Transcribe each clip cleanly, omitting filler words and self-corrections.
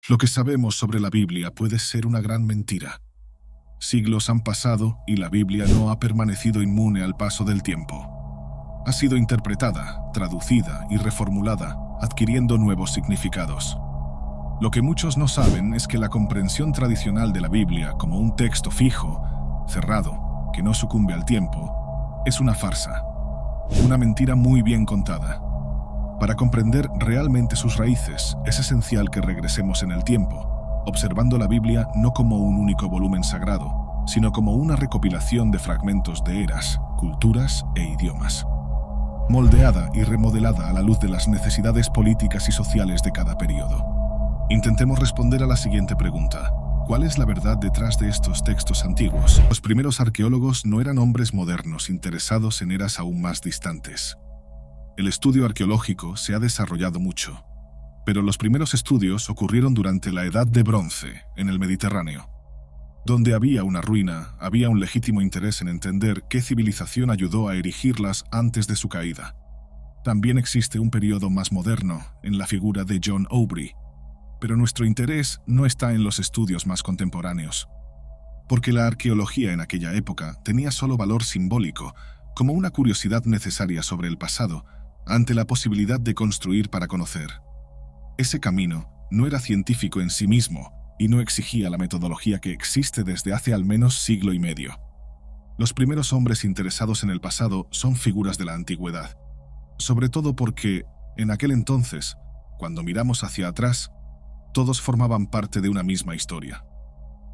Lo que sabemos sobre la Biblia puede ser una gran mentira. Siglos han pasado y la Biblia no ha permanecido inmune al paso del tiempo. Ha sido interpretada, traducida y reformulada, adquiriendo nuevos significados. Lo que muchos no saben es que la comprensión tradicional de la Biblia como un texto fijo, cerrado, que no sucumbe al tiempo, es una farsa, una mentira muy bien contada. Para comprender realmente sus raíces, es esencial que regresemos en el tiempo, observando la Biblia no como un único volumen sagrado, sino como una recopilación de fragmentos de eras, culturas e idiomas, moldeada y remodelada a la luz de las necesidades políticas y sociales de cada periodo. Intentemos responder a la siguiente pregunta: ¿cuál es la verdad detrás de estos textos antiguos? Los primeros arqueólogos no eran hombres modernos interesados en eras aún más distantes. El estudio arqueológico se ha desarrollado mucho, pero los primeros estudios ocurrieron durante la Edad de Bronce, en el Mediterráneo. Donde había una ruina, había un legítimo interés en entender qué civilización ayudó a erigirlas antes de su caída. También existe un periodo más moderno, en la figura de John Aubrey, pero nuestro interés no está en los estudios más contemporáneos, porque la arqueología en aquella época tenía solo valor simbólico, como una curiosidad necesaria sobre el pasado, ante la posibilidad de construir para conocer. Ese camino no era científico en sí mismo y no exigía la metodología que existe desde hace al menos siglo y medio. Los primeros hombres interesados en el pasado son figuras de la antigüedad, sobre todo porque, en aquel entonces, cuando miramos hacia atrás, todos formaban parte de una misma historia.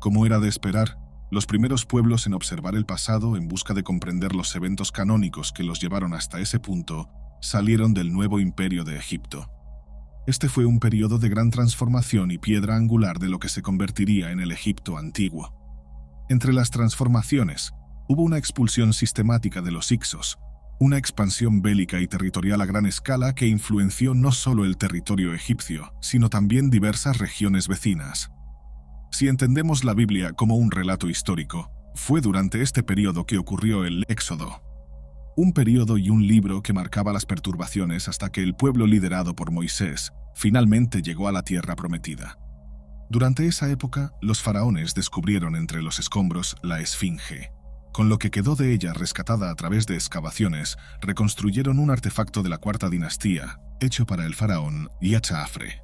Como era de esperar, los primeros pueblos en observar el pasado en busca de comprender los eventos canónicos que los llevaron hasta ese punto salieron del nuevo imperio de Egipto. Este fue un periodo de gran transformación y piedra angular de lo que se convertiría en el Egipto antiguo. Entre las transformaciones, hubo una expulsión sistemática de los Hicsos, una expansión bélica y territorial a gran escala que influenció no solo el territorio egipcio, sino también diversas regiones vecinas. Si entendemos la Biblia como un relato histórico, fue durante este periodo que ocurrió el Éxodo. Un periodo y un libro que marcaba las perturbaciones hasta que el pueblo liderado por Moisés finalmente llegó a la tierra prometida. Durante esa época, los faraones descubrieron entre los escombros la Esfinge. Con lo que quedó de ella rescatada a través de excavaciones, reconstruyeron un artefacto de la cuarta dinastía, hecho para el faraón Yatsafre.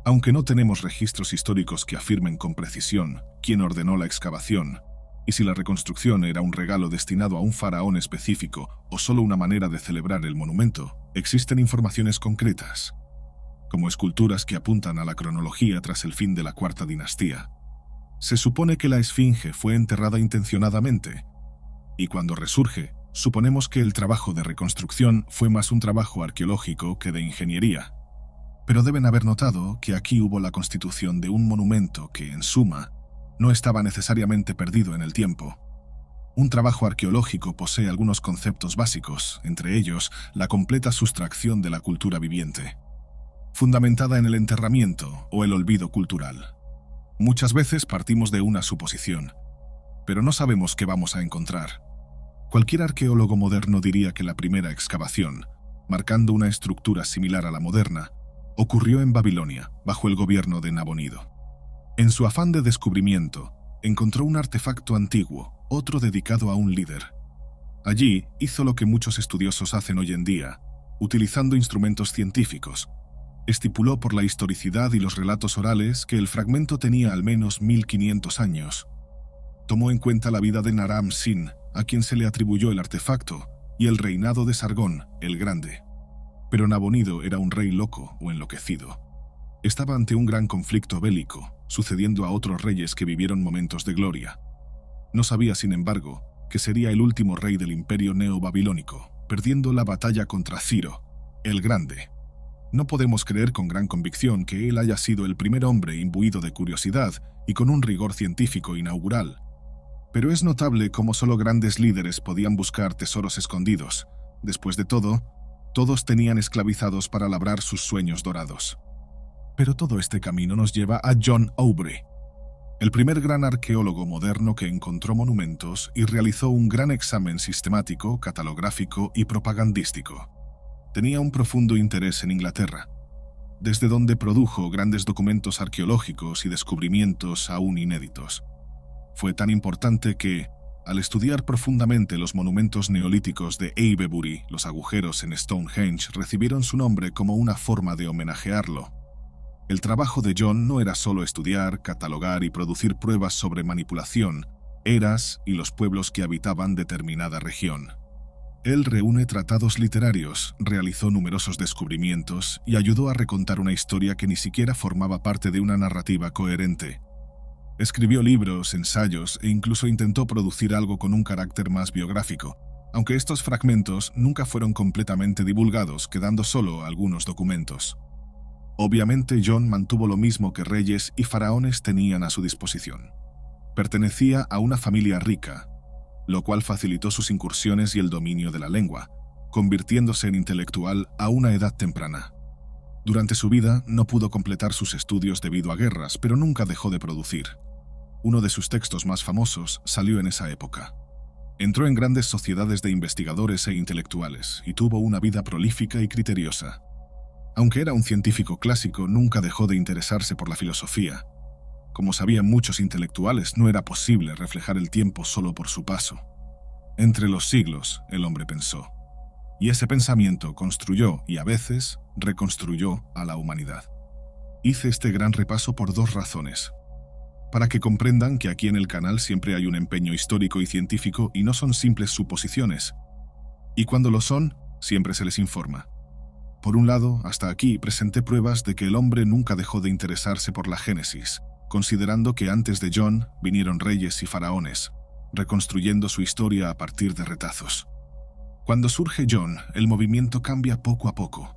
Aunque no tenemos registros históricos que afirmen con precisión quién ordenó la excavación, y si la reconstrucción era un regalo destinado a un faraón específico o solo una manera de celebrar el monumento, existen informaciones concretas, como esculturas que apuntan a la cronología tras el fin de la cuarta dinastía. Se supone que la Esfinge fue enterrada intencionadamente, y cuando resurge, suponemos que el trabajo de reconstrucción fue más un trabajo arqueológico que de ingeniería. Pero deben haber notado que aquí hubo la constitución de un monumento que, en suma, no estaba necesariamente perdido en el tiempo. Un trabajo arqueológico posee algunos conceptos básicos, entre ellos la completa sustracción de la cultura viviente, fundamentada en el enterramiento o el olvido cultural. Muchas veces partimos de una suposición, pero no sabemos qué vamos a encontrar. Cualquier arqueólogo moderno diría que la primera excavación, marcando una estructura similar a la moderna, ocurrió en Babilonia, bajo el gobierno de Nabonido. En su afán de descubrimiento, encontró un artefacto antiguo, otro dedicado a un líder. Allí hizo lo que muchos estudiosos hacen hoy en día, utilizando instrumentos científicos. Estipuló por la historicidad y los relatos orales que el fragmento tenía al menos 1500 años. Tomó en cuenta la vida de Naram-Sin, a quien se le atribuyó el artefacto, y el reinado de Sargón, el Grande. Pero Nabonido era un rey loco o enloquecido. Estaba ante un gran conflicto bélico, sucediendo a otros reyes que vivieron momentos de gloria. No sabía, sin embargo, que sería el último rey del imperio neobabilónico, perdiendo la batalla contra Ciro, el Grande. No podemos creer con gran convicción que él haya sido el primer hombre imbuido de curiosidad y con un rigor científico inaugural. Pero es notable cómo solo grandes líderes podían buscar tesoros escondidos. Después de todo, todos tenían esclavizados para labrar sus sueños dorados. Pero todo este camino nos lleva a John Aubrey, el primer gran arqueólogo moderno que encontró monumentos y realizó un gran examen sistemático, catalográfico y propagandístico. Tenía un profundo interés en Inglaterra. desde donde produjo grandes documentos arqueológicos y descubrimientos aún inéditos. Fue tan importante que, al estudiar profundamente los monumentos neolíticos de Avebury, los agujeros en Stonehenge recibieron su nombre como una forma de homenajearlo. El trabajo de John no era solo estudiar, catalogar y producir pruebas sobre manipulación, eras y los pueblos que habitaban determinada región. Él reúne tratados literarios, realizó numerosos descubrimientos y ayudó a recontar una historia que ni siquiera formaba parte de una narrativa coherente. Escribió libros, ensayos e incluso intentó producir algo con un carácter más biográfico, aunque estos fragmentos nunca fueron completamente divulgados, quedando solo algunos documentos. Obviamente John mantuvo lo mismo que reyes y faraones tenían a su disposición. Pertenecía a una familia rica, lo cual facilitó sus incursiones y el dominio de la lengua, convirtiéndose en intelectual a una edad temprana. Durante su vida no pudo completar sus estudios debido a guerras, pero nunca dejó de producir. Uno de sus textos más famosos salió en esa época. Entró en grandes sociedades de investigadores e intelectuales y tuvo una vida prolífica y criteriosa. Aunque era un científico clásico, nunca dejó de interesarse por la filosofía. Como sabían muchos intelectuales, no era posible reflejar el tiempo solo por su paso. Entre los siglos, el hombre pensó. Y ese pensamiento construyó y a veces reconstruyó a la humanidad. Hice este gran repaso por dos razones. Para que comprendan que aquí en el canal siempre hay un empeño histórico y científico y no son simples suposiciones. Y cuando lo son, siempre se les informa. Por un lado, hasta aquí presenté pruebas de que el hombre nunca dejó de interesarse por la Génesis, considerando que antes de John vinieron reyes y faraones, reconstruyendo su historia a partir de retazos. Cuando surge John, el movimiento cambia poco a poco,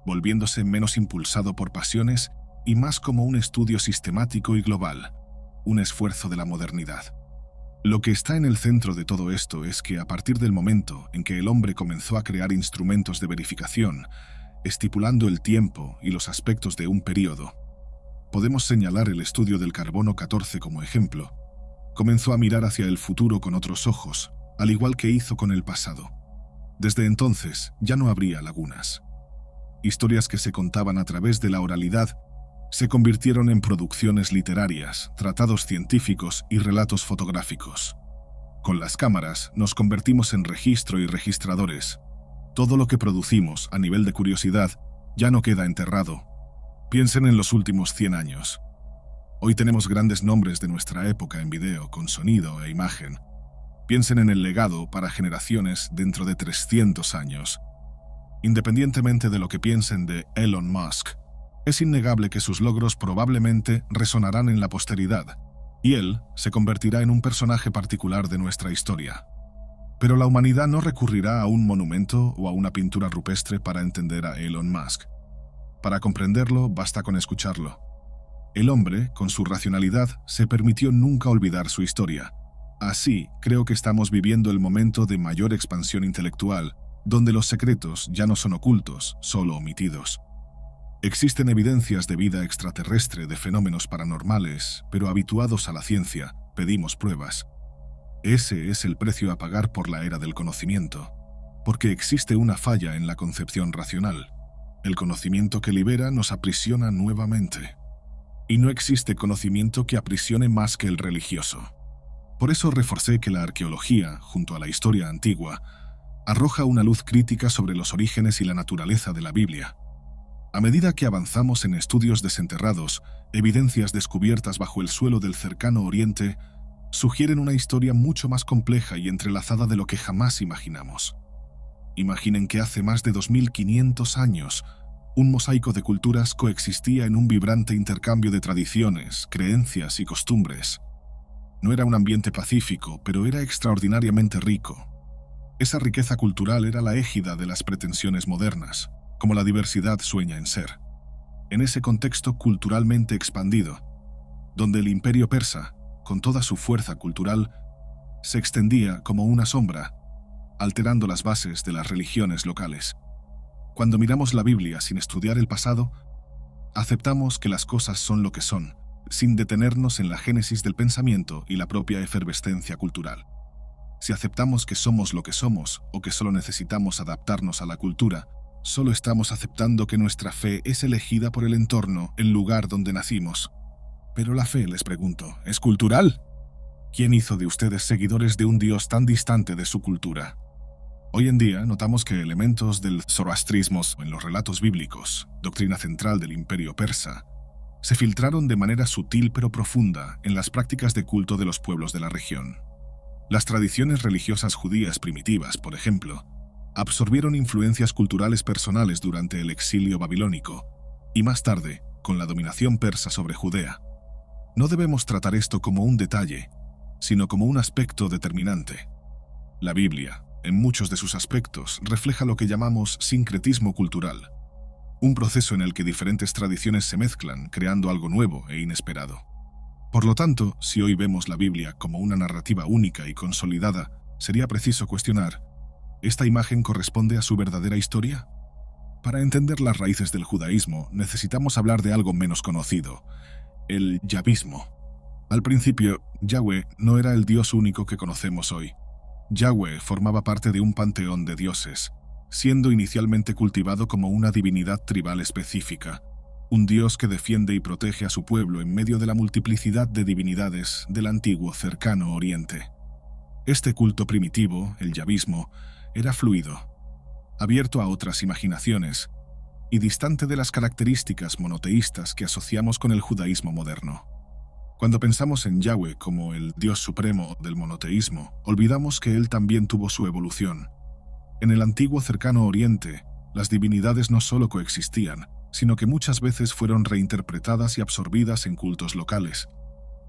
volviéndose menos impulsado por pasiones y más como un estudio sistemático y global, un esfuerzo de la modernidad. Lo que está en el centro de todo esto es que a partir del momento en que el hombre comenzó a crear instrumentos de verificación, estipulando el tiempo y los aspectos de un período, podemos señalar el estudio del carbono 14 como ejemplo. Comenzó a mirar hacia el futuro con otros ojos, al igual que hizo con el pasado. Desde entonces ya no habría lagunas. Historias que se contaban a través de la oralidad se convirtieron en producciones literarias, tratados científicos y relatos fotográficos. Con las cámaras nos convertimos en registro y registradores. Todo lo que producimos a nivel de curiosidad ya no queda enterrado. Piensen en los últimos 100 años. Hoy tenemos grandes nombres de nuestra época en video, con sonido e imagen. Piensen en el legado para generaciones dentro de 300 años. Independientemente de lo que piensen de Elon Musk, es innegable que sus logros probablemente resonarán en la posteridad, y él se convertirá en un personaje particular de nuestra historia. Pero la humanidad no recurrirá a un monumento o a una pintura rupestre para entender a Elon Musk. Para comprenderlo, basta con escucharlo. El hombre, con su racionalidad, se permitió nunca olvidar su historia. Así, creo que estamos viviendo el momento de mayor expansión intelectual, donde los secretos ya no son ocultos, solo omitidos. Existen evidencias de vida extraterrestre, de fenómenos paranormales, pero habituados a la ciencia, pedimos pruebas. Ese es el precio a pagar por la era del conocimiento, porque existe una falla en la concepción racional. El conocimiento que libera nos aprisiona nuevamente. Y no existe conocimiento que aprisione más que el religioso. Por eso reforcé que la arqueología, junto a la historia antigua, arroja una luz crítica sobre los orígenes y la naturaleza de la Biblia. A medida que avanzamos en estudios desenterrados, evidencias descubiertas bajo el suelo del cercano Oriente sugieren una historia mucho más compleja y entrelazada de lo que jamás imaginamos. Imaginen que hace más de 2500 años, un mosaico de culturas coexistía en un vibrante intercambio de tradiciones, creencias y costumbres. No era un ambiente pacífico, pero era extraordinariamente rico. Esa riqueza cultural era la égida de las pretensiones modernas, como la diversidad sueña en ser. En ese contexto culturalmente expandido, donde el imperio persa, con toda su fuerza cultural, se extendía como una sombra, alterando las bases de las religiones locales. Cuando miramos la Biblia sin estudiar el pasado, aceptamos que las cosas son lo que son, sin detenernos en la génesis del pensamiento y la propia efervescencia cultural. Si aceptamos que somos lo que somos o que solo necesitamos adaptarnos a la cultura, Solo estamos aceptando que nuestra fe es elegida por el entorno, el lugar donde nacimos. Pero la fe, les pregunto, ¿es cultural? ¿Quién hizo de ustedes seguidores de un Dios tan distante de su cultura? Hoy en día notamos que elementos del zoroastrismo en los relatos bíblicos, doctrina central del imperio persa, se filtraron de manera sutil pero profunda en las prácticas de culto de los pueblos de la región. Las tradiciones religiosas judías primitivas, por ejemplo, absorbieron influencias culturales personales durante el exilio babilónico y más tarde, con la dominación persa sobre Judea. No debemos tratar esto como un detalle, sino como un aspecto determinante. La Biblia, en muchos de sus aspectos, refleja lo que llamamos sincretismo cultural, un proceso en el que diferentes tradiciones se mezclan, creando algo nuevo e inesperado. Por lo tanto, si hoy vemos la Biblia como una narrativa única y consolidada, sería preciso cuestionar: ¿esta imagen corresponde a su verdadera historia? Para entender las raíces del judaísmo, necesitamos hablar de algo menos conocido: el yahvismo. Al principio, Yahweh no era el Dios único que conocemos hoy. Yahweh formaba parte de un panteón de dioses, siendo inicialmente cultivado como una divinidad tribal específica, un Dios que defiende y protege a su pueblo en medio de la multiplicidad de divinidades del antiguo cercano Oriente. Este culto primitivo, el yahvismo, era fluido, abierto a otras imaginaciones y distante de las características monoteístas que asociamos con el judaísmo moderno. Cuando pensamos en Yahweh como el Dios supremo del monoteísmo, olvidamos que él también tuvo su evolución. En el antiguo cercano Oriente, las divinidades no solo coexistían, sino que muchas veces fueron reinterpretadas y absorbidas en cultos locales.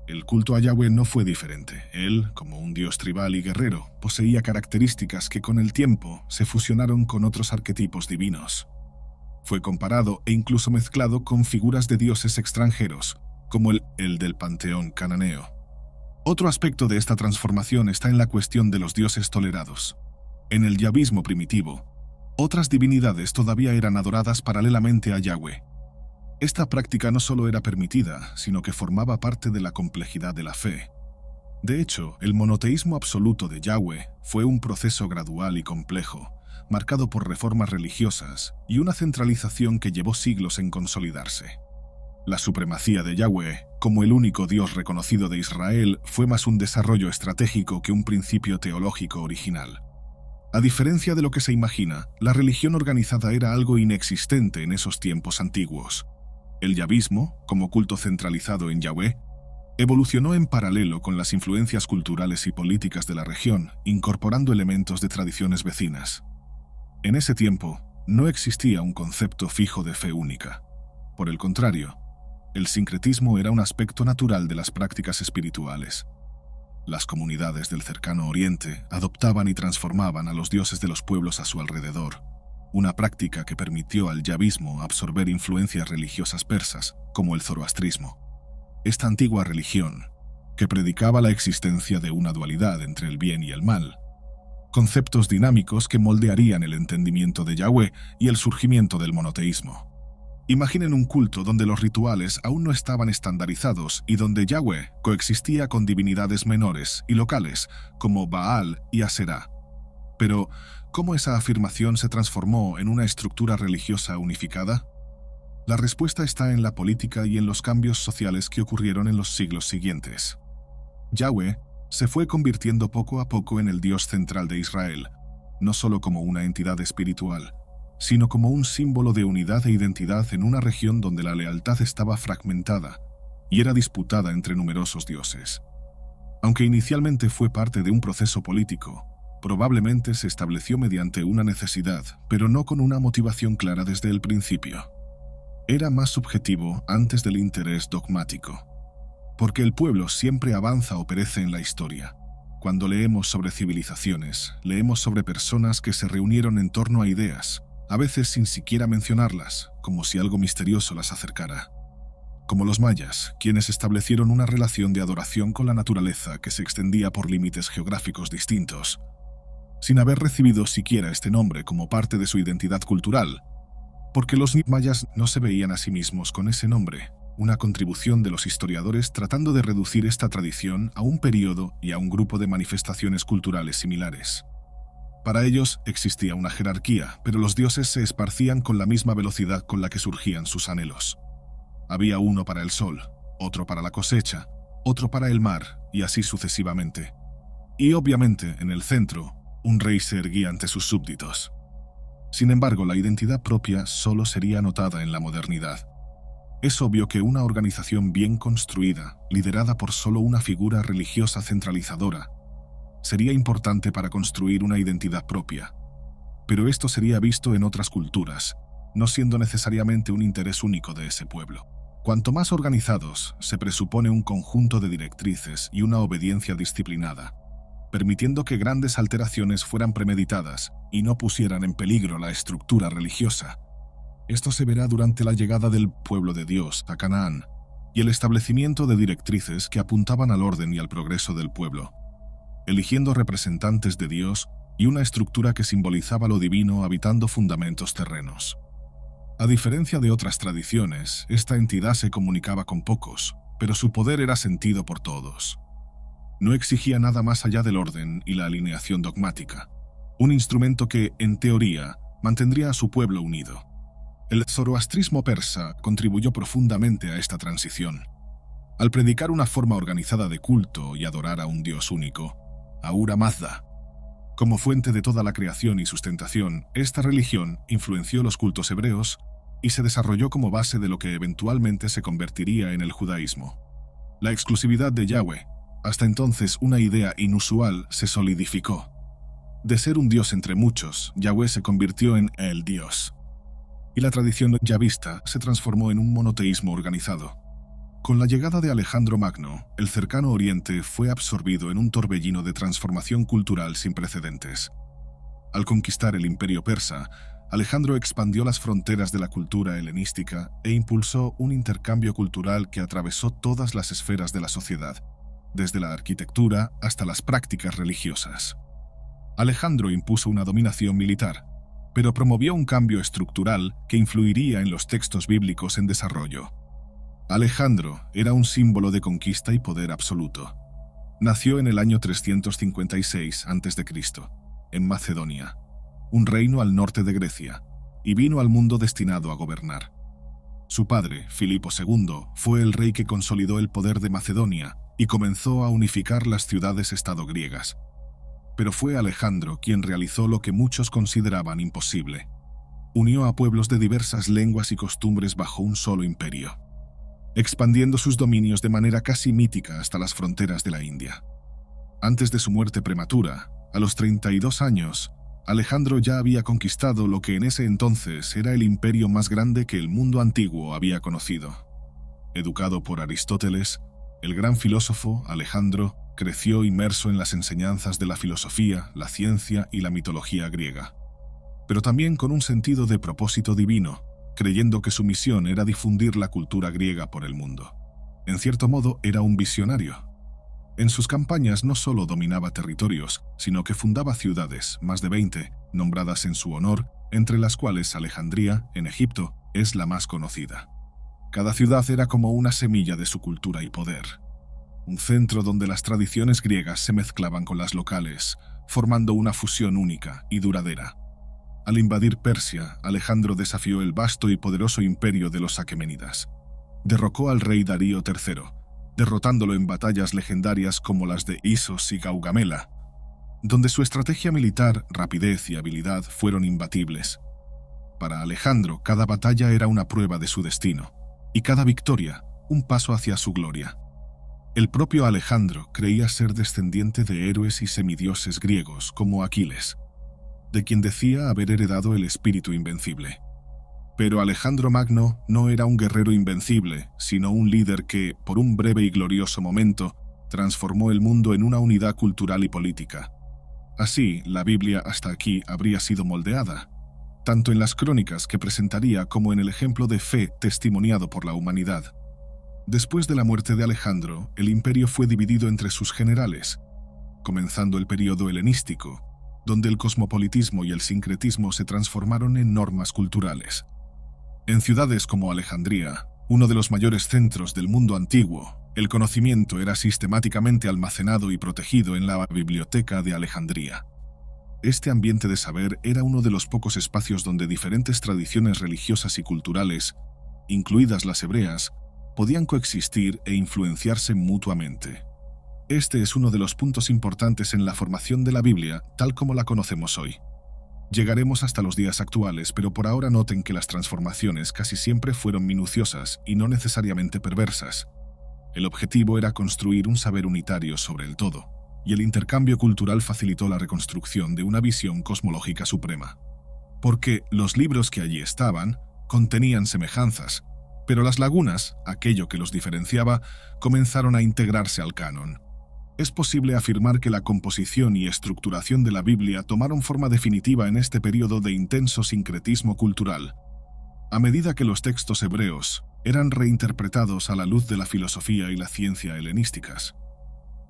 El culto a Yahweh no fue diferente. Él, como un dios tribal y guerrero, poseía características que con el tiempo se fusionaron con otros arquetipos divinos. Fue comparado e incluso mezclado con figuras de dioses extranjeros, como el del panteón cananeo. Otro aspecto de esta transformación está en la cuestión de los dioses tolerados. En el yahvismo primitivo, otras divinidades todavía eran adoradas paralelamente a Yahweh. Esta práctica no solo era permitida, sino que formaba parte de la complejidad de la fe. De hecho, el monoteísmo absoluto de Yahweh fue un proceso gradual y complejo, marcado por reformas religiosas y una centralización que llevó siglos en consolidarse. La supremacía de Yahweh, como el único Dios reconocido de Israel, fue más un desarrollo estratégico que un principio teológico original. A diferencia de lo que se imagina, la religión organizada era algo inexistente en esos tiempos antiguos. El yahvismo, como culto centralizado en Yahweh, evolucionó en paralelo con las influencias culturales y políticas de la región, incorporando elementos de tradiciones vecinas. En ese tiempo, no existía un concepto fijo de fe única. Por el contrario, el sincretismo era un aspecto natural de las prácticas espirituales. Las comunidades del cercano Oriente adoptaban y transformaban a los dioses de los pueblos a su alrededor, una práctica que permitió al yahvismo absorber influencias religiosas persas, como el zoroastrismo. Esta antigua religión, que predicaba la existencia de una dualidad entre el bien y el mal, conceptos dinámicos que moldearían el entendimiento de Yahweh y el surgimiento del monoteísmo. Imaginen un culto donde los rituales aún no estaban estandarizados y donde Yahweh coexistía con divinidades menores y locales como Baal y Aserá. Pero, ¿cómo esa afirmación se transformó en una estructura religiosa unificada? La respuesta está en la política y en los cambios sociales que ocurrieron en los siglos siguientes. Yahweh se fue convirtiendo poco a poco en el Dios central de Israel, no solo como una entidad espiritual, sino como un símbolo de unidad e identidad en una región donde la lealtad estaba fragmentada y era disputada entre numerosos dioses. Aunque inicialmente fue parte de un proceso político, probablemente se estableció mediante una necesidad, pero no con una motivación clara desde el principio. Era más subjetivo antes del interés dogmático, porque el pueblo siempre avanza o perece en la historia. Cuando leemos sobre civilizaciones, leemos sobre personas que se reunieron en torno a ideas, a veces sin siquiera mencionarlas, como si algo misterioso las acercara. Como los mayas, quienes establecieron una relación de adoración con la naturaleza que se extendía por límites geográficos distintos, sin haber recibido siquiera este nombre como parte de su identidad cultural, porque los mayas no se veían a sí mismos con ese nombre, una contribución de los historiadores tratando de reducir esta tradición a un periodo y a un grupo de manifestaciones culturales similares. Para ellos existía una jerarquía, pero los dioses se esparcían con la misma velocidad con la que surgían sus anhelos. Había uno para el sol, otro para la cosecha, otro para el mar, y así sucesivamente. Y obviamente, en el centro, un rey se erguía ante sus súbditos. Sin embargo, la identidad propia solo sería notada en la modernidad. Es obvio que una organización bien construida, liderada por solo una figura religiosa centralizadora, sería importante para construir una identidad propia. Pero esto sería visto en otras culturas, no siendo necesariamente un interés único de ese pueblo. Cuanto más organizados, se presupone un conjunto de directrices y una obediencia disciplinada, permitiendo que grandes alteraciones fueran premeditadas y no pusieran en peligro la estructura religiosa. Esto se verá durante la llegada del pueblo de Dios a Canaán y el establecimiento de directrices que apuntaban al orden y al progreso del pueblo, eligiendo representantes de Dios y una estructura que simbolizaba lo divino habitando fundamentos terrenos. A diferencia de otras tradiciones, esta entidad se comunicaba con pocos, pero su poder era sentido por todos. No exigía nada más allá del orden y la alineación dogmática, un instrumento que, en teoría, mantendría a su pueblo unido. El zoroastrismo persa contribuyó profundamente a esta transición. Al predicar una forma organizada de culto y adorar a un dios único, Ahura Mazda, como fuente de toda la creación y sustentación, esta religión influenció los cultos hebreos y se desarrolló como base de lo que eventualmente se convertiría en el judaísmo. La exclusividad de Yahweh, hasta entonces una idea inusual, se solidificó. De ser un dios entre muchos, Yahweh se convirtió en el Dios. Y la tradición yavista se transformó en un monoteísmo organizado. Con la llegada de Alejandro Magno, el cercano Oriente fue absorbido en un torbellino de transformación cultural sin precedentes. Al conquistar el imperio persa, Alejandro expandió las fronteras de la cultura helenística e impulsó un intercambio cultural que atravesó todas las esferas de la sociedad, desde la arquitectura hasta las prácticas religiosas. Alejandro impuso una dominación militar, pero promovió un cambio estructural que influiría en los textos bíblicos en desarrollo. Alejandro era un símbolo de conquista y poder absoluto. Nació en el año 356 a.C., en Macedonia, un reino al norte de Grecia, y vino al mundo destinado a gobernar. Su padre, Filipo II, fue el rey que consolidó el poder de Macedonia y comenzó a unificar las ciudades-estado griegas. Pero fue Alejandro quien realizó lo que muchos consideraban imposible. Unió a pueblos de diversas lenguas y costumbres bajo un solo imperio, expandiendo sus dominios de manera casi mítica hasta las fronteras de la India. Antes de su muerte prematura, a los 32 años, Alejandro ya había conquistado lo que en ese entonces era el imperio más grande que el mundo antiguo había conocido. Educado por Aristóteles, el gran filósofo Alejandro creció inmerso en las enseñanzas de la filosofía, la ciencia y la mitología griega, pero también con un sentido de propósito divino, creyendo que su misión era difundir la cultura griega por el mundo. En cierto modo, era un visionario. En sus campañas no solo dominaba territorios, sino que fundaba ciudades, más de 20, nombradas en su honor, entre las cuales Alejandría, en Egipto, es la más conocida. Cada ciudad era como una semilla de su cultura y poder, un centro donde las tradiciones griegas se mezclaban con las locales, formando una fusión única y duradera. Al invadir Persia, Alejandro desafió el vasto y poderoso imperio de los aqueménidas. Derrocó al rey Darío III, derrotándolo en batallas legendarias como las de Isos y Gaugamela, donde su estrategia militar, rapidez y habilidad fueron imbatibles. Para Alejandro, cada batalla era una prueba de su destino, y cada victoria, un paso hacia su gloria. El propio Alejandro creía ser descendiente de héroes y semidioses griegos como Aquiles, de quien decía haber heredado el espíritu invencible. Pero Alejandro Magno no era un guerrero invencible, sino un líder que, por un breve y glorioso momento, transformó el mundo en una unidad cultural y política. Así, la Biblia hasta aquí habría sido moldeada, tanto en las crónicas que presentaría como en el ejemplo de fe testimoniado por la humanidad. Después de la muerte de Alejandro, el imperio fue dividido entre sus generales, comenzando el período helenístico, donde el cosmopolitismo y el sincretismo se transformaron en normas culturales. En ciudades como Alejandría, uno de los mayores centros del mundo antiguo, el conocimiento era sistemáticamente almacenado y protegido en la Biblioteca de Alejandría. Este ambiente de saber era uno de los pocos espacios donde diferentes tradiciones religiosas y culturales, incluidas las hebreas, podían coexistir e influenciarse mutuamente. Este es uno de los puntos importantes en la formación de la Biblia, tal como la conocemos hoy. Llegaremos hasta los días actuales, pero por ahora noten que las transformaciones casi siempre fueron minuciosas y no necesariamente perversas. El objetivo era construir un saber unitario sobre el todo, y el intercambio cultural facilitó la reconstrucción de una visión cosmológica suprema. Porque los libros que allí estaban contenían semejanzas, pero las lagunas, aquello que los diferenciaba, comenzaron a integrarse al canon. Es posible afirmar que la composición y estructuración de la Biblia tomaron forma definitiva en este periodo de intenso sincretismo cultural, a medida que los textos hebreos eran reinterpretados a la luz de la filosofía y la ciencia helenísticas.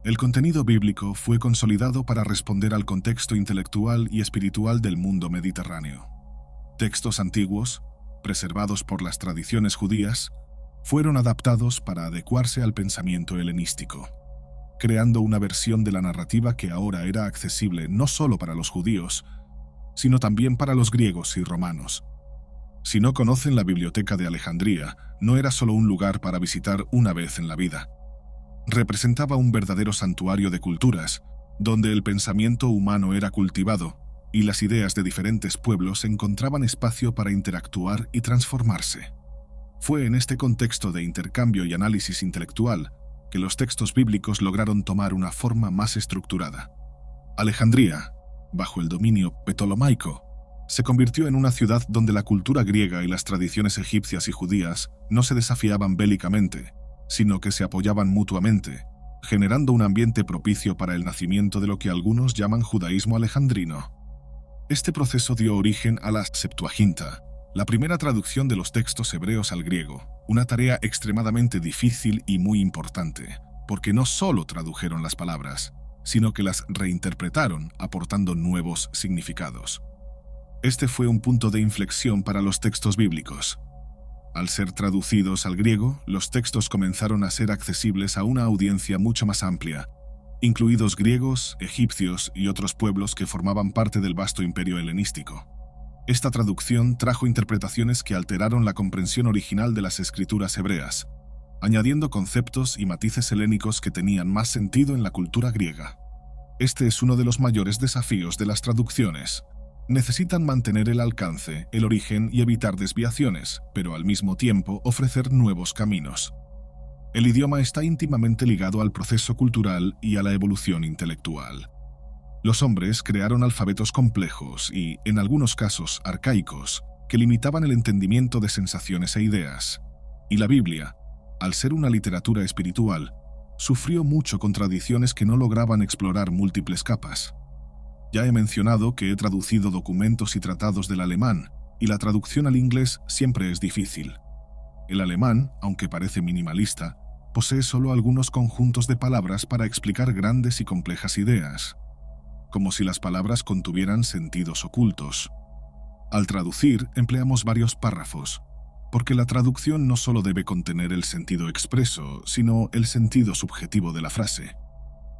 El contenido bíblico fue consolidado para responder al contexto intelectual y espiritual del mundo mediterráneo. Textos antiguos, preservados por las tradiciones judías, fueron adaptados para adecuarse al pensamiento helenístico, creando una versión de la narrativa que ahora era accesible no solo para los judíos, sino también para los griegos y romanos. Si no conocen la Biblioteca de Alejandría, no era solo un lugar para visitar una vez en la vida. Representaba un verdadero santuario de culturas, donde el pensamiento humano era cultivado y las ideas de diferentes pueblos encontraban espacio para interactuar y transformarse. Fue en este contexto de intercambio y análisis intelectual que los textos bíblicos lograron tomar una forma más estructurada. Alejandría, bajo el dominio ptolomaico, se convirtió en una ciudad donde la cultura griega y las tradiciones egipcias y judías no se desafiaban bélicamente, sino que se apoyaban mutuamente, generando un ambiente propicio para el nacimiento de lo que algunos llaman judaísmo alejandrino. Este proceso dio origen a la Septuaginta, la primera traducción de los textos hebreos al griego, una tarea extremadamente difícil y muy importante, porque no solo tradujeron las palabras, sino que las reinterpretaron aportando nuevos significados. Este fue un punto de inflexión para los textos bíblicos. Al ser traducidos al griego, los textos comenzaron a ser accesibles a una audiencia mucho más amplia, incluidos griegos, egipcios y otros pueblos que formaban parte del vasto imperio helenístico. Esta traducción trajo interpretaciones que alteraron la comprensión original de las escrituras hebreas, añadiendo conceptos y matices helénicos que tenían más sentido en la cultura griega. Este es uno de los mayores desafíos de las traducciones. Necesitan mantener el alcance, el origen y evitar desviaciones, pero al mismo tiempo ofrecer nuevos caminos. El idioma está íntimamente ligado al proceso cultural y a la evolución intelectual. Los hombres crearon alfabetos complejos y, en algunos casos, arcaicos, que limitaban el entendimiento de sensaciones e ideas. Y la Biblia, al ser una literatura espiritual, sufrió mucho con tradiciones que no lograban explorar múltiples capas. Ya he mencionado que he traducido documentos y tratados del alemán, y la traducción al inglés siempre es difícil. El alemán, aunque parece minimalista, posee solo algunos conjuntos de palabras para explicar grandes y complejas ideas, como si las palabras contuvieran sentidos ocultos. Al traducir, empleamos varios párrafos, porque la traducción no solo debe contener el sentido expreso, sino el sentido subjetivo de la frase.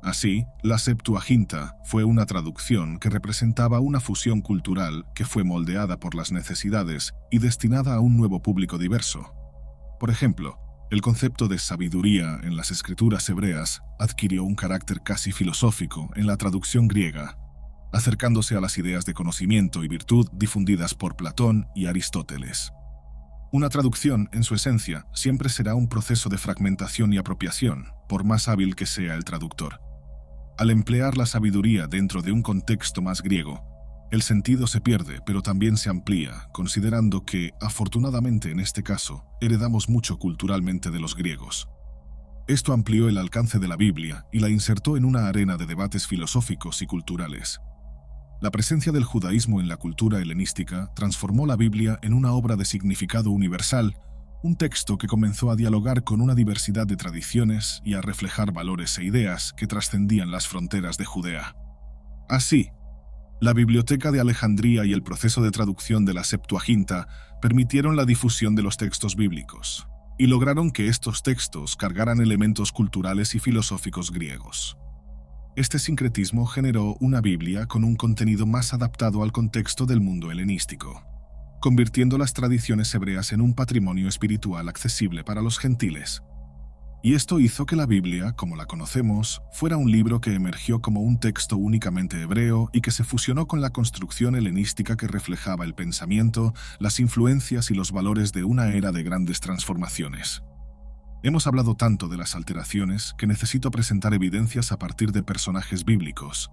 Así, la Septuaginta fue una traducción que representaba una fusión cultural que fue moldeada por las necesidades y destinada a un nuevo público diverso. Por ejemplo, el concepto de sabiduría en las escrituras hebreas adquirió un carácter casi filosófico en la traducción griega, acercándose a las ideas de conocimiento y virtud difundidas por Platón y Aristóteles. Una traducción, en su esencia, siempre será un proceso de fragmentación y apropiación, por más hábil que sea el traductor. Al emplear la sabiduría dentro de un contexto más griego, el sentido se pierde, pero también se amplía, considerando que, afortunadamente en este caso, heredamos mucho culturalmente de los griegos. Esto amplió el alcance de la Biblia y la insertó en una arena de debates filosóficos y culturales. La presencia del judaísmo en la cultura helenística transformó la Biblia en una obra de significado universal, un texto que comenzó a dialogar con una diversidad de tradiciones y a reflejar valores e ideas que trascendían las fronteras de Judea. Así, la Biblioteca de Alejandría y el proceso de traducción de la Septuaginta permitieron la difusión de los textos bíblicos y lograron que estos textos cargaran elementos culturales y filosóficos griegos. Este sincretismo generó una Biblia con un contenido más adaptado al contexto del mundo helenístico, convirtiendo las tradiciones hebreas en un patrimonio espiritual accesible para los gentiles. Y esto hizo que la Biblia, como la conocemos, fuera un libro que emergió como un texto únicamente hebreo y que se fusionó con la construcción helenística que reflejaba el pensamiento, las influencias y los valores de una era de grandes transformaciones. Hemos hablado tanto de las alteraciones que necesito presentar evidencias a partir de personajes bíblicos.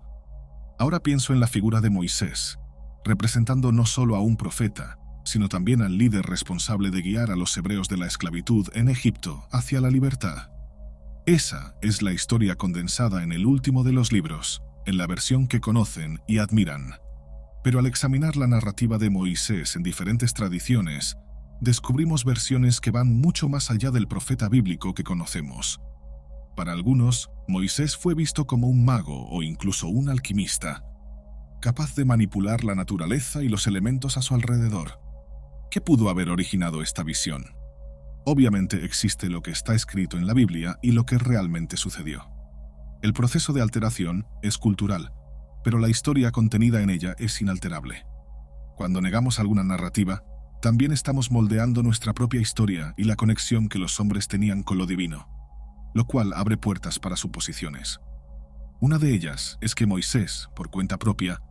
Ahora pienso en la figura de Moisés, representando no solo a un profeta, sino también al líder responsable de guiar a los hebreos de la esclavitud en Egipto hacia la libertad. Esa es la historia condensada en el último de los libros, en la versión que conocen y admiran. Pero al examinar la narrativa de Moisés en diferentes tradiciones, descubrimos versiones que van mucho más allá del profeta bíblico que conocemos. Para algunos, Moisés fue visto como un mago o incluso un alquimista, capaz de manipular la naturaleza y los elementos a su alrededor. ¿Qué pudo haber originado esta visión? Obviamente existe lo que está escrito en la Biblia y lo que realmente sucedió. El proceso de alteración es cultural, pero la historia contenida en ella es inalterable. Cuando negamos alguna narrativa, también estamos moldeando nuestra propia historia y la conexión que los hombres tenían con lo divino, lo cual abre puertas para suposiciones. Una de ellas es que Moisés, por cuenta propia,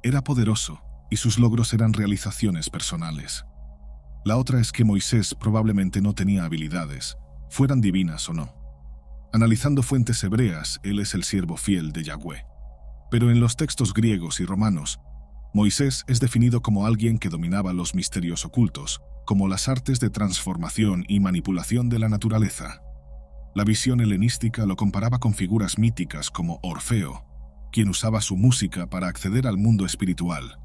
era poderoso y sus logros eran realizaciones personales. La otra es que Moisés probablemente no tenía habilidades, fueran divinas o no. Analizando fuentes hebreas, él es el siervo fiel de Yahweh. Pero en los textos griegos y romanos, Moisés es definido como alguien que dominaba los misterios ocultos, como las artes de transformación y manipulación de la naturaleza. La visión helenística lo comparaba con figuras míticas como Orfeo, quien usaba su música para acceder al mundo espiritual,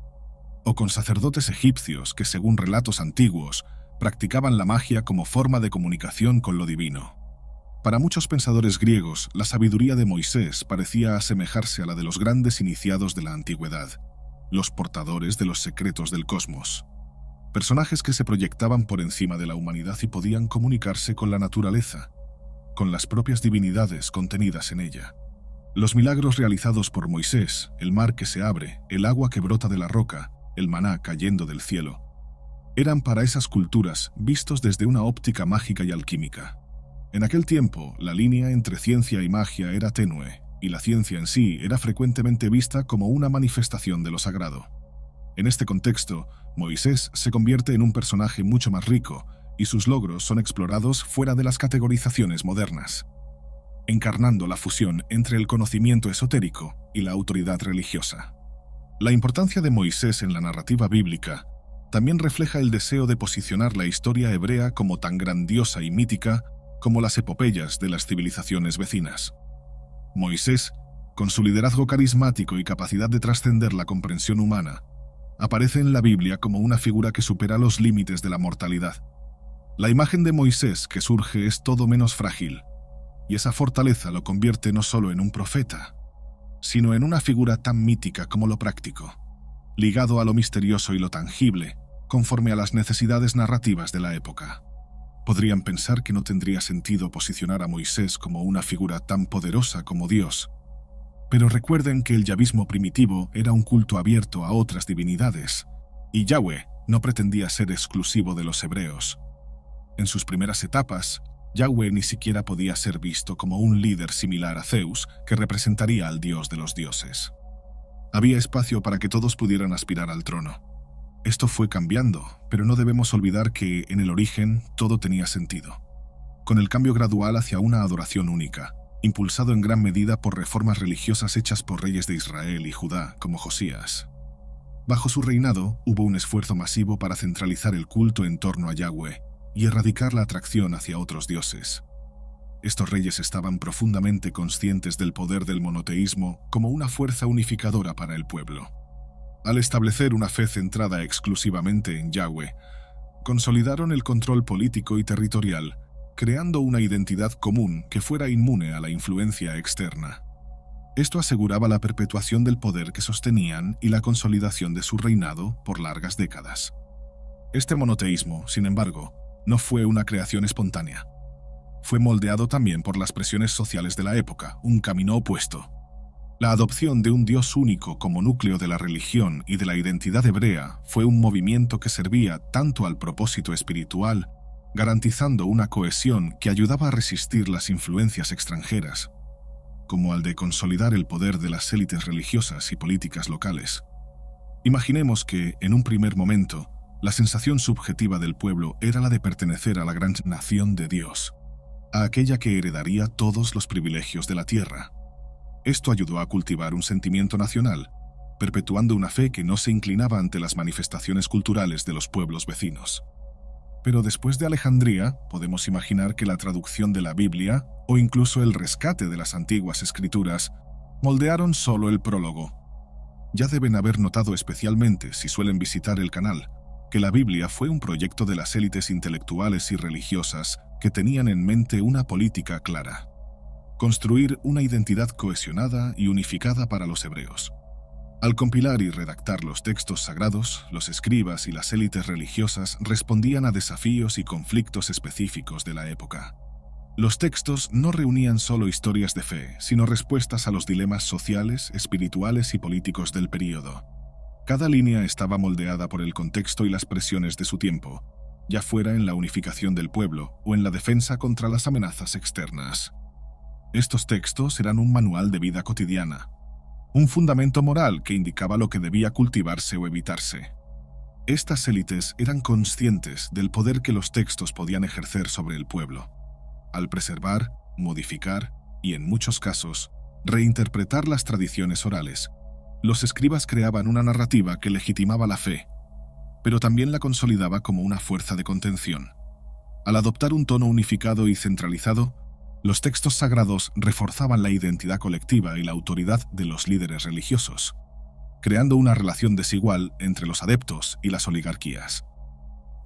o con sacerdotes egipcios que, según relatos antiguos, practicaban la magia como forma de comunicación con lo divino. Para muchos pensadores griegos, la sabiduría de Moisés parecía asemejarse a la de los grandes iniciados de la antigüedad, los portadores de los secretos del cosmos. Personajes que se proyectaban por encima de la humanidad y podían comunicarse con la naturaleza, con las propias divinidades contenidas en ella. Los milagros realizados por Moisés, el mar que se abre, el agua que brota de la roca, el maná cayendo del cielo, eran para esas culturas vistos desde una óptica mágica y alquímica. En aquel tiempo, la línea entre ciencia y magia era tenue, y la ciencia en sí era frecuentemente vista como una manifestación de lo sagrado. En este contexto, Moisés se convierte en un personaje mucho más rico, y sus logros son explorados fuera de las categorizaciones modernas, encarnando la fusión entre el conocimiento esotérico y la autoridad religiosa. La importancia de Moisés en la narrativa bíblica también refleja el deseo de posicionar la historia hebrea como tan grandiosa y mítica como las epopeyas de las civilizaciones vecinas. Moisés, con su liderazgo carismático y capacidad de trascender la comprensión humana, aparece en la Biblia como una figura que supera los límites de la mortalidad. La imagen de Moisés que surge es todo menos frágil, y esa fortaleza lo convierte no solo en un profeta, sino en una figura tan mítica como lo práctico, ligado a lo misterioso y lo tangible, conforme a las necesidades narrativas de la época. Podrían pensar que no tendría sentido posicionar a Moisés como una figura tan poderosa como Dios, pero recuerden que el yavismo primitivo era un culto abierto a otras divinidades, y Yahweh no pretendía ser exclusivo de los hebreos. En sus primeras etapas, Yahweh ni siquiera podía ser visto como un líder similar a Zeus que representaría al dios de los dioses. Había espacio para que todos pudieran aspirar al trono. Esto fue cambiando, pero no debemos olvidar que, en el origen, todo tenía sentido. Con el cambio gradual hacia una adoración única, impulsado en gran medida por reformas religiosas hechas por reyes de Israel y Judá, como Josías. Bajo su reinado, hubo un esfuerzo masivo para centralizar el culto en torno a Yahweh y erradicar la atracción hacia otros dioses. Estos reyes estaban profundamente conscientes del poder del monoteísmo como una fuerza unificadora para el pueblo. Al establecer una fe centrada exclusivamente en Yahweh, consolidaron el control político y territorial, creando una identidad común que fuera inmune a la influencia externa. Esto aseguraba la perpetuación del poder que sostenían y la consolidación de su reinado por largas décadas. Este monoteísmo, sin embargo, no fue una creación espontánea. Fue moldeado también por las presiones sociales de la época, un camino opuesto. La adopción de un Dios único como núcleo de la religión y de la identidad hebrea fue un movimiento que servía tanto al propósito espiritual, garantizando una cohesión que ayudaba a resistir las influencias extranjeras, como al de consolidar el poder de las élites religiosas y políticas locales. Imaginemos que, en un primer momento, la sensación subjetiva del pueblo era la de pertenecer a la gran nación de Dios, a aquella que heredaría todos los privilegios de la tierra. Esto ayudó a cultivar un sentimiento nacional, perpetuando una fe que no se inclinaba ante las manifestaciones culturales de los pueblos vecinos. Pero después de Alejandría, podemos imaginar que la traducción de la Biblia, o incluso el rescate de las antiguas escrituras, moldearon solo el prólogo. Ya deben haber notado especialmente, si suelen visitar el canal, que la Biblia fue un proyecto de las élites intelectuales y religiosas que tenían en mente una política clara: construir una identidad cohesionada y unificada para los hebreos. Al compilar y redactar los textos sagrados, los escribas y las élites religiosas respondían a desafíos y conflictos específicos de la época. Los textos no reunían solo historias de fe, sino respuestas a los dilemas sociales, espirituales y políticos del período. Cada línea estaba moldeada por el contexto y las presiones de su tiempo, ya fuera en la unificación del pueblo o en la defensa contra las amenazas externas. Estos textos eran un manual de vida cotidiana, un fundamento moral que indicaba lo que debía cultivarse o evitarse. Estas élites eran conscientes del poder que los textos podían ejercer sobre el pueblo, al preservar, modificar y, en muchos casos, reinterpretar las tradiciones orales. Los escribas creaban una narrativa que legitimaba la fe, pero también la consolidaba como una fuerza de contención. Al adoptar un tono unificado y centralizado, los textos sagrados reforzaban la identidad colectiva y la autoridad de los líderes religiosos, creando una relación desigual entre los adeptos y las oligarquías.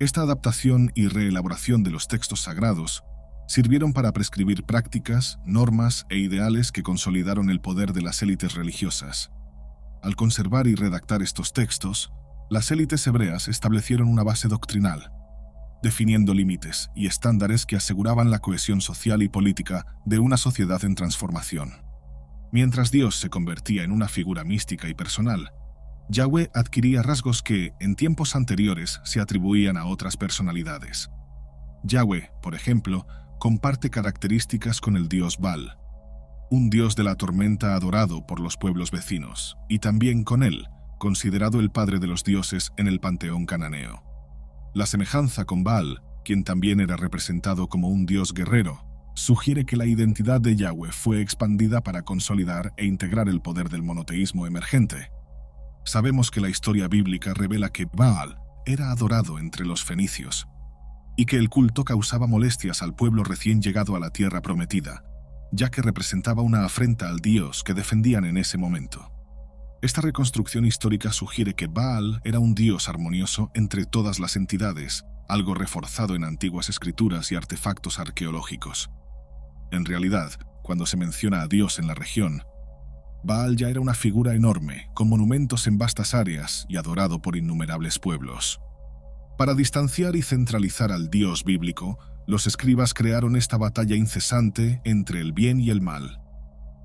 Esta adaptación y reelaboración de los textos sagrados sirvieron para prescribir prácticas, normas e ideales que consolidaron el poder de las élites religiosas. Al conservar y redactar estos textos, las élites hebreas establecieron una base doctrinal, definiendo límites y estándares que aseguraban la cohesión social y política de una sociedad en transformación. Mientras Dios se convertía en una figura mística y personal, Yahweh adquiría rasgos que, en tiempos anteriores, se atribuían a otras personalidades. Yahweh, por ejemplo, comparte características con el dios Baal, un dios de la tormenta adorado por los pueblos vecinos, y también con él, considerado el padre de los dioses en el panteón cananeo. La semejanza con Baal, quien también era representado como un dios guerrero, sugiere que la identidad de Yahweh fue expandida para consolidar e integrar el poder del monoteísmo emergente. Sabemos que la historia bíblica revela que Baal era adorado entre los fenicios y que el culto causaba molestias al pueblo recién llegado a la tierra prometida, ya que representaba una afrenta al dios que defendían en ese momento. Esta reconstrucción histórica sugiere que Baal era un dios armonioso entre todas las entidades, algo reforzado en antiguas escrituras y artefactos arqueológicos. En realidad, cuando se menciona a Dios en la región, Baal ya era una figura enorme, con monumentos en vastas áreas y adorado por innumerables pueblos. Para distanciar y centralizar al Dios bíblico, los escribas crearon esta batalla incesante entre el bien y el mal.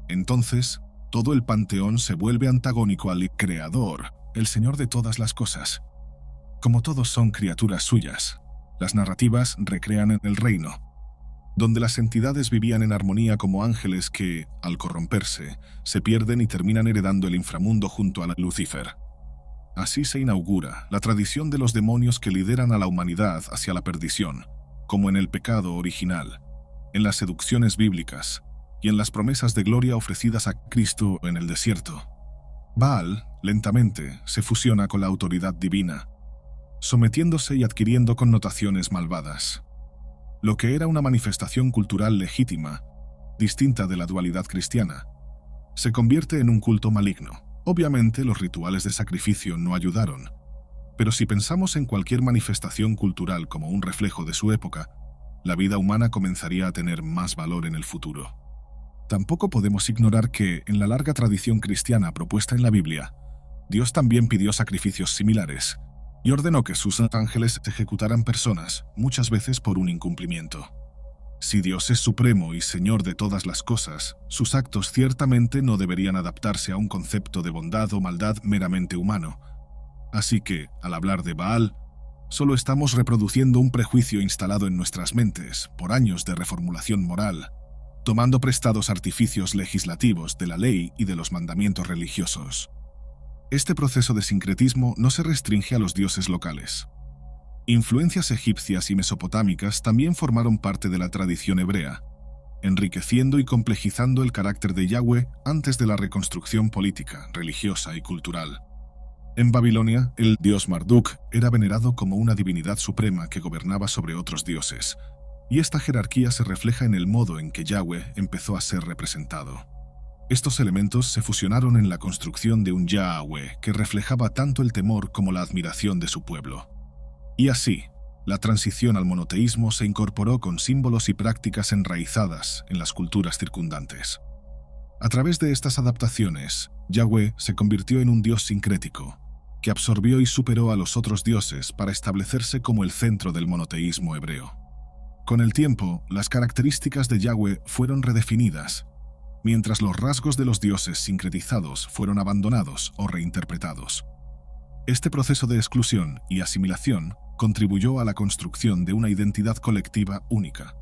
Entonces, todo el panteón se vuelve antagónico al Creador, el Señor de todas las cosas. Como todos son criaturas suyas, las narrativas recrean en el reino, donde las entidades vivían en armonía como ángeles que, al corromperse, se pierden y terminan heredando el inframundo junto a Lucifer. Así se inaugura la tradición de los demonios que lideran a la humanidad hacia la perdición, como en el pecado original, en las seducciones bíblicas y en las promesas de gloria ofrecidas a Cristo en el desierto. Baal, lentamente, se fusiona con la autoridad divina, sometiéndose y adquiriendo connotaciones malvadas. Lo que era una manifestación cultural legítima, distinta de la dualidad cristiana, se convierte en un culto maligno. Obviamente, los rituales de sacrificio no ayudaron, pero si pensamos en cualquier manifestación cultural como un reflejo de su época, la vida humana comenzaría a tener más valor en el futuro. Tampoco podemos ignorar que, en la larga tradición cristiana propuesta en la Biblia, Dios también pidió sacrificios similares y ordenó que sus ángeles ejecutaran personas, muchas veces por un incumplimiento. Si Dios es supremo y Señor de todas las cosas, sus actos ciertamente no deberían adaptarse a un concepto de bondad o maldad meramente humano. Así que, al hablar de Baal, solo estamos reproduciendo un prejuicio instalado en nuestras mentes por años de reformulación moral, tomando prestados artificios legislativos de la ley y de los mandamientos religiosos. Este proceso de sincretismo no se restringe a los dioses locales. Influencias egipcias y mesopotámicas también formaron parte de la tradición hebrea, enriqueciendo y complejizando el carácter de Yahweh antes de la reconstrucción política, religiosa y cultural. En Babilonia, el dios Marduk era venerado como una divinidad suprema que gobernaba sobre otros dioses, y esta jerarquía se refleja en el modo en que Yahweh empezó a ser representado. Estos elementos se fusionaron en la construcción de un Yahweh que reflejaba tanto el temor como la admiración de su pueblo. Y así, la transición al monoteísmo se incorporó con símbolos y prácticas enraizadas en las culturas circundantes. A través de estas adaptaciones, Yahweh se convirtió en un dios sincrético, que absorbió y superó a los otros dioses para establecerse como el centro del monoteísmo hebreo. Con el tiempo, las características de Yahweh fueron redefinidas, mientras los rasgos de los dioses sincretizados fueron abandonados o reinterpretados. Este proceso de exclusión y asimilación contribuyó a la construcción de una identidad colectiva única,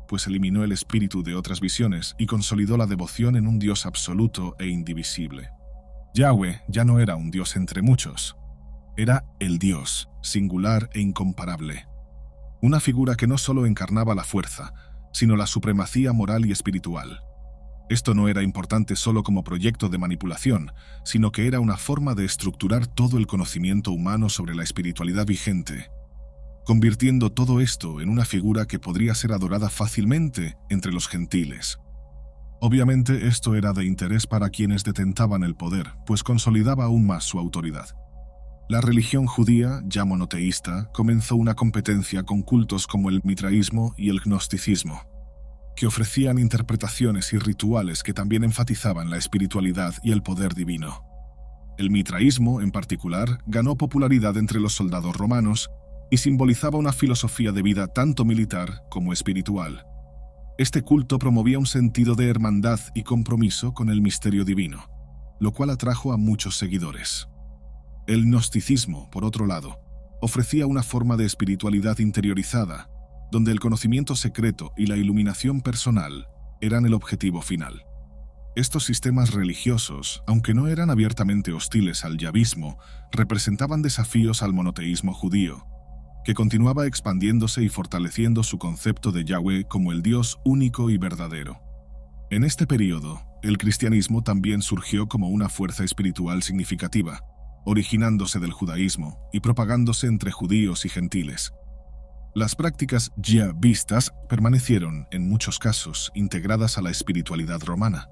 pues eliminó el espíritu de otras visiones y consolidó la devoción en un Dios absoluto e indivisible. Yahweh ya no era un Dios entre muchos, era el Dios, singular e incomparable. Una figura que no solo encarnaba la fuerza, sino la supremacía moral y espiritual. Esto no era importante solo como proyecto de manipulación, sino que era una forma de estructurar todo el conocimiento humano sobre la espiritualidad vigente, convirtiendo todo esto en una figura que podría ser adorada fácilmente entre los gentiles. Obviamente esto era de interés para quienes detentaban el poder, pues consolidaba aún más su autoridad. La religión judía, ya monoteísta, comenzó una competencia con cultos como el mitraísmo y el gnosticismo, que ofrecían interpretaciones y rituales que también enfatizaban la espiritualidad y el poder divino. El mitraísmo, en particular, ganó popularidad entre los soldados romanos y simbolizaba una filosofía de vida tanto militar como espiritual. Este culto promovía un sentido de hermandad y compromiso con el misterio divino, lo cual atrajo a muchos seguidores. El gnosticismo, por otro lado, ofrecía una forma de espiritualidad interiorizada, donde el conocimiento secreto y la iluminación personal eran el objetivo final. Estos sistemas religiosos, aunque no eran abiertamente hostiles al yavismo, representaban desafíos al monoteísmo judío, que continuaba expandiéndose y fortaleciendo su concepto de Yahweh como el Dios único y verdadero. En este periodo, el cristianismo también surgió como una fuerza espiritual significativa, originándose del judaísmo y propagándose entre judíos y gentiles. Las prácticas yavistas permanecieron, en muchos casos, integradas a la espiritualidad romana,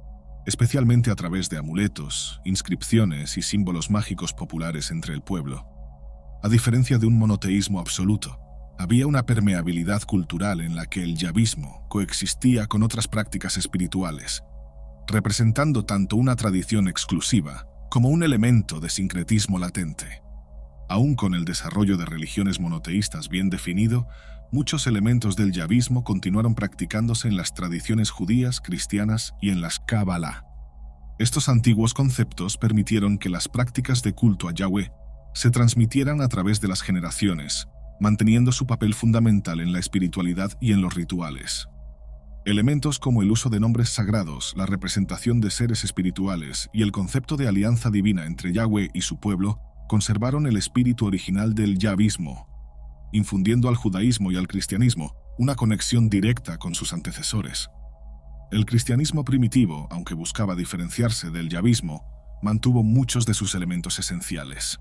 especialmente a través de amuletos, inscripciones y símbolos mágicos populares entre el pueblo. A diferencia de un monoteísmo absoluto, había una permeabilidad cultural en la que el yavismo coexistía con otras prácticas espirituales, representando tanto una tradición exclusiva como un elemento de sincretismo latente. Aún con el desarrollo de religiones monoteístas bien definido, muchos elementos del yavismo continuaron practicándose en las tradiciones judías, cristianas y en las Kabbalah. Estos antiguos conceptos permitieron que las prácticas de culto a Yahweh se transmitieran a través de las generaciones, manteniendo su papel fundamental en la espiritualidad y en los rituales. Elementos como el uso de nombres sagrados, la representación de seres espirituales y el concepto de alianza divina entre Yahweh y su pueblo conservaron el espíritu original del yavismo, infundiendo al judaísmo y al cristianismo una conexión directa con sus antecesores. El cristianismo primitivo, aunque buscaba diferenciarse del yavismo, mantuvo muchos de sus elementos esenciales.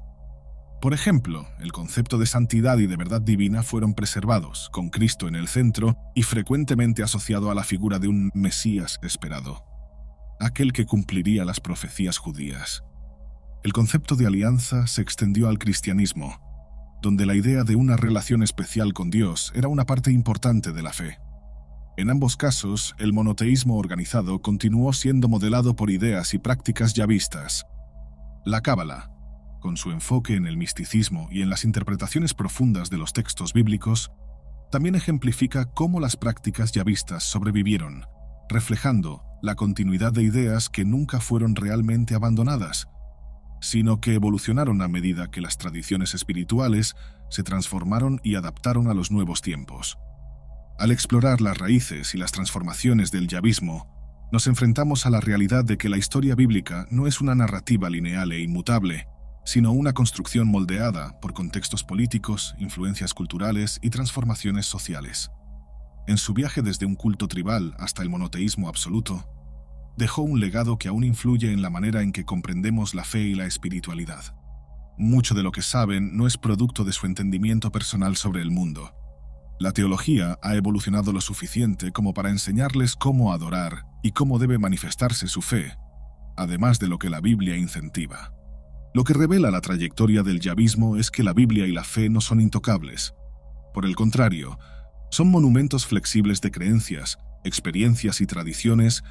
Por ejemplo, el concepto de santidad y de verdad divina fueron preservados, con Cristo en el centro y frecuentemente asociado a la figura de un Mesías esperado, aquel que cumpliría las profecías judías. El concepto de alianza se extendió al cristianismo, donde la idea de una relación especial con Dios era una parte importante de la fe. En ambos casos, el monoteísmo organizado continuó siendo modelado por ideas y prácticas yavistas. La Cábala, con su enfoque en el misticismo y en las interpretaciones profundas de los textos bíblicos, También ejemplifica cómo las prácticas yavistas sobrevivieron, reflejando la continuidad de ideas que nunca fueron realmente abandonadas, sino que evolucionaron a medida que las tradiciones espirituales se transformaron y adaptaron a los nuevos tiempos. Al explorar las raíces y las transformaciones del yavismo, nos enfrentamos a la realidad de que la historia bíblica no es una narrativa lineal e inmutable, sino una construcción moldeada por contextos políticos, influencias culturales y transformaciones sociales. En su viaje desde un culto tribal hasta el monoteísmo absoluto, dejó un legado que aún influye en la manera en que comprendemos la fe y la espiritualidad. Mucho de lo que saben no es producto de su entendimiento personal sobre el mundo. La teología ha evolucionado lo suficiente como para enseñarles cómo adorar y cómo debe manifestarse su fe, además de lo que la Biblia incentiva. Lo que revela la trayectoria del yavismo es que la Biblia y la fe no son intocables. Por el contrario, son monumentos flexibles de creencias, experiencias y tradiciones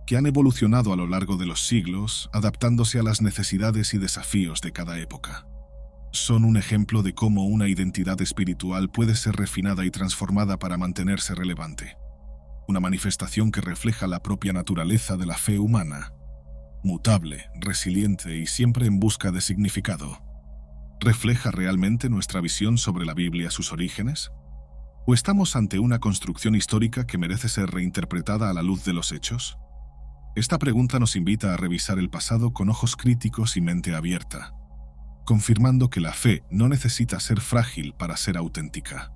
que han evolucionado a lo largo de los siglos, adaptándose a las necesidades y desafíos de cada época. Son un ejemplo de cómo una identidad espiritual puede ser refinada y transformada para mantenerse relevante. Una manifestación que refleja la propia naturaleza de la fe humana, mutable, resiliente y siempre en busca de significado. ¿Refleja realmente nuestra visión sobre la Biblia sus orígenes? ¿O estamos ante una construcción histórica que merece ser reinterpretada a la luz de los hechos? Esta pregunta nos invita a revisar el pasado con ojos críticos y mente abierta, confirmando que la fe no necesita ser frágil para ser auténtica.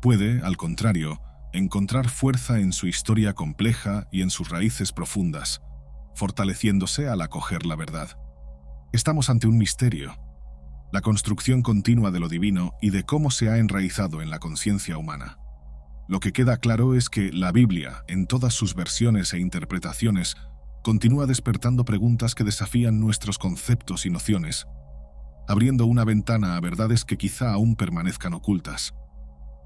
Puede, al contrario, encontrar fuerza en su historia compleja y en sus raíces profundas, fortaleciéndose al acoger la verdad. Estamos ante un misterio, la construcción continua de lo divino y de cómo se ha enraizado en la conciencia humana. Lo que queda claro es que la Biblia, en todas sus versiones e interpretaciones, continúa despertando preguntas que desafían nuestros conceptos y nociones, abriendo una ventana a verdades que quizá aún permanezcan ocultas.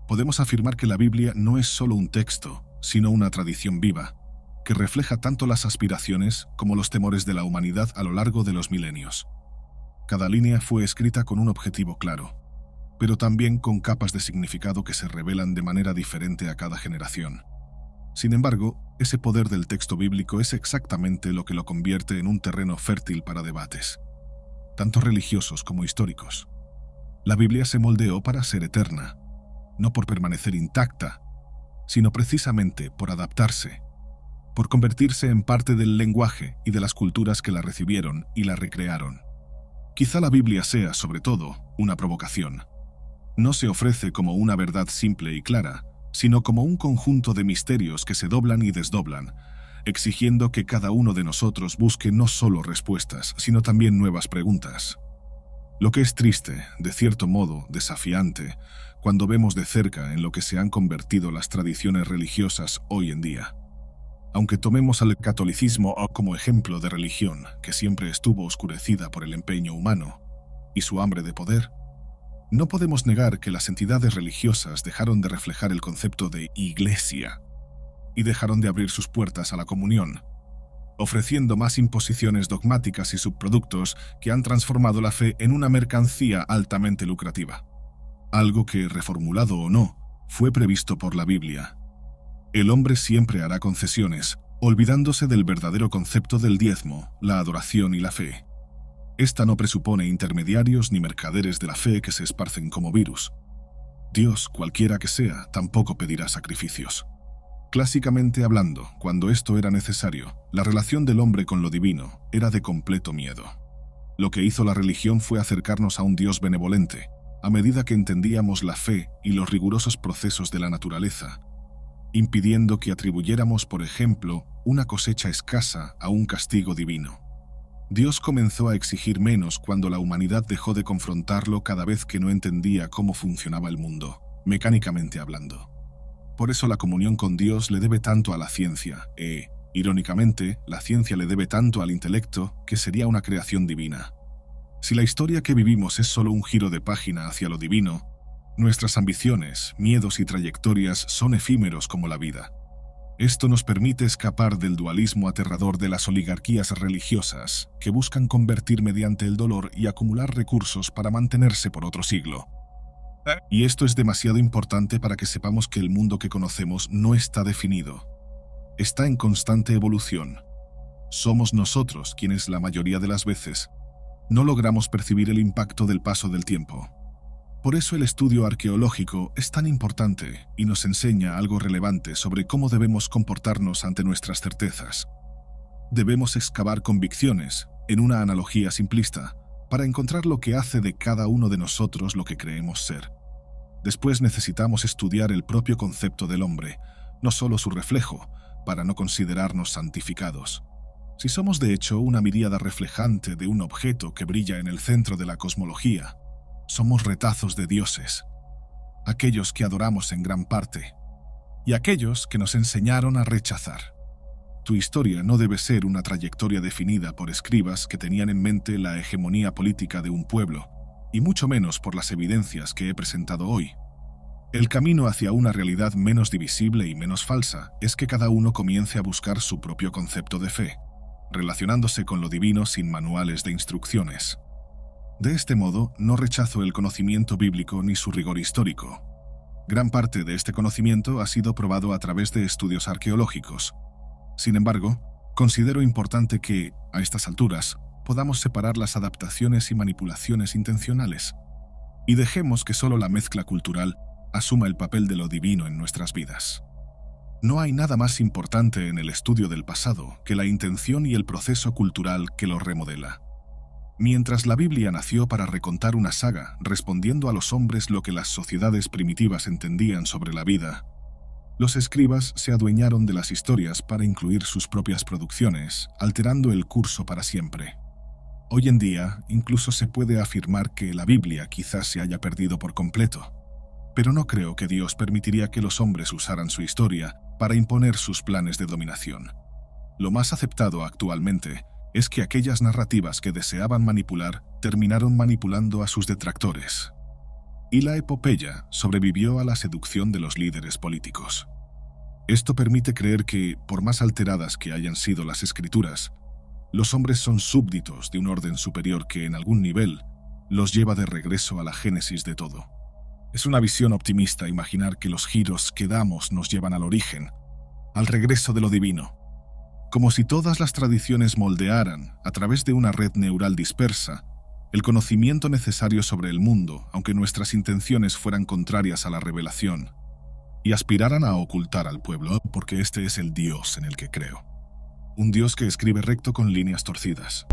Podemos afirmar que la Biblia no es solo un texto, sino una tradición viva, que refleja tanto las aspiraciones como los temores de la humanidad a lo largo de los milenios. Cada línea fue escrita con un objetivo claro, pero también con capas de significado que se revelan de manera diferente a cada generación. Sin embargo, ese poder del texto bíblico es exactamente lo que lo convierte en un terreno fértil para debates, tanto religiosos como históricos. La Biblia se moldeó para ser eterna, no por permanecer intacta, sino precisamente por adaptarse, por convertirse en parte del lenguaje y de las culturas que la recibieron y la recrearon. Quizá la Biblia sea, sobre todo, una provocación. No se ofrece como una verdad simple y clara, sino como un conjunto de misterios que se doblan y desdoblan, exigiendo que cada uno de nosotros busque no solo respuestas, sino también nuevas preguntas. Lo que es triste, de cierto modo desafiante, cuando vemos de cerca en lo que se han convertido las tradiciones religiosas hoy en día. Aunque tomemos al catolicismo como ejemplo de religión que siempre estuvo oscurecida por el empeño humano y su hambre de poder, no podemos negar que las entidades religiosas dejaron de reflejar el concepto de iglesia y dejaron de abrir sus puertas a la comunión, ofreciendo más imposiciones dogmáticas y subproductos que han transformado la fe en una mercancía altamente lucrativa. Algo que, reformulado o no, fue previsto por la Biblia. El hombre siempre hará concesiones, olvidándose del verdadero concepto del diezmo, la adoración y la fe. Esta no presupone intermediarios ni mercaderes de la fe que se esparcen como virus. Dios, cualquiera que sea, tampoco pedirá sacrificios. Clásicamente hablando, cuando esto era necesario, la relación del hombre con lo divino era de completo miedo. Lo que hizo la religión fue acercarnos a un Dios benevolente, a medida que entendíamos la fe y los rigurosos procesos de la naturaleza, impidiendo que atribuyéramos, por ejemplo, una cosecha escasa a un castigo divino. Dios comenzó a exigir menos cuando la humanidad dejó de confrontarlo cada vez que no entendía cómo funcionaba el mundo, mecánicamente hablando. Por eso la comunión con Dios le debe tanto a la ciencia, irónicamente, la ciencia le debe tanto al intelecto, que sería una creación divina. Si la historia que vivimos es solo un giro de página hacia lo divino, nuestras ambiciones, miedos y trayectorias son efímeros como la vida. Esto nos permite escapar del dualismo aterrador de las oligarquías religiosas, que buscan convertir mediante el dolor y acumular recursos para mantenerse por otro siglo. Y esto es demasiado importante para que sepamos que el mundo que conocemos no está definido. Está en constante evolución. Somos nosotros quienes la mayoría de las veces no logramos percibir el impacto del paso del tiempo. Por eso el estudio arqueológico es tan importante y nos enseña algo relevante sobre cómo debemos comportarnos ante nuestras certezas. Debemos excavar convicciones, en una analogía simplista, para encontrar lo que hace de cada uno de nosotros lo que creemos ser. Después necesitamos estudiar el propio concepto del hombre, no solo su reflejo, para no considerarnos santificados. Si somos de hecho una miríada reflejante de un objeto que brilla en el centro de la cosmología, somos retazos de dioses, aquellos que adoramos en gran parte, y aquellos que nos enseñaron a rechazar. Tu historia no debe ser una trayectoria definida por escribas que tenían en mente la hegemonía política de un pueblo, y mucho menos por las evidencias que he presentado hoy. El camino hacia una realidad menos divisible y menos falsa es que cada uno comience a buscar su propio concepto de fe, relacionándose con lo divino sin manuales de instrucciones. De este modo, no rechazo el conocimiento bíblico ni su rigor histórico. Gran parte de este conocimiento ha sido probado a través de estudios arqueológicos. Sin embargo, considero importante que, a estas alturas, podamos separar las adaptaciones y manipulaciones intencionales, y dejemos que solo la mezcla cultural asuma el papel de lo divino en nuestras vidas. No hay nada más importante en el estudio del pasado que la intención y el proceso cultural que lo remodela. Mientras la Biblia nació para recontar una saga, respondiendo a los hombres lo que las sociedades primitivas entendían sobre la vida, los escribas se adueñaron de las historias para incluir sus propias producciones, alterando el curso para siempre. Hoy en día, incluso se puede afirmar que la Biblia quizás se haya perdido por completo, pero no creo que Dios permitiría que los hombres usaran su historia para imponer sus planes de dominación. Lo más aceptado actualmente es que aquellas narrativas que deseaban manipular terminaron manipulando a sus detractores. Y la epopeya sobrevivió a la seducción de los líderes políticos. Esto permite creer que, por más alteradas que hayan sido las escrituras, los hombres son súbditos de un orden superior que, en algún nivel, los lleva de regreso a la génesis de todo. Es una visión optimista imaginar que los giros que damos nos llevan al origen, al regreso de lo divino. Como si todas las tradiciones moldearan, a través de una red neural dispersa, el conocimiento necesario sobre el mundo, aunque nuestras intenciones fueran contrarias a la revelación, y aspiraran a ocultar al pueblo, porque este es el Dios en el que creo. Un Dios que escribe recto con líneas torcidas.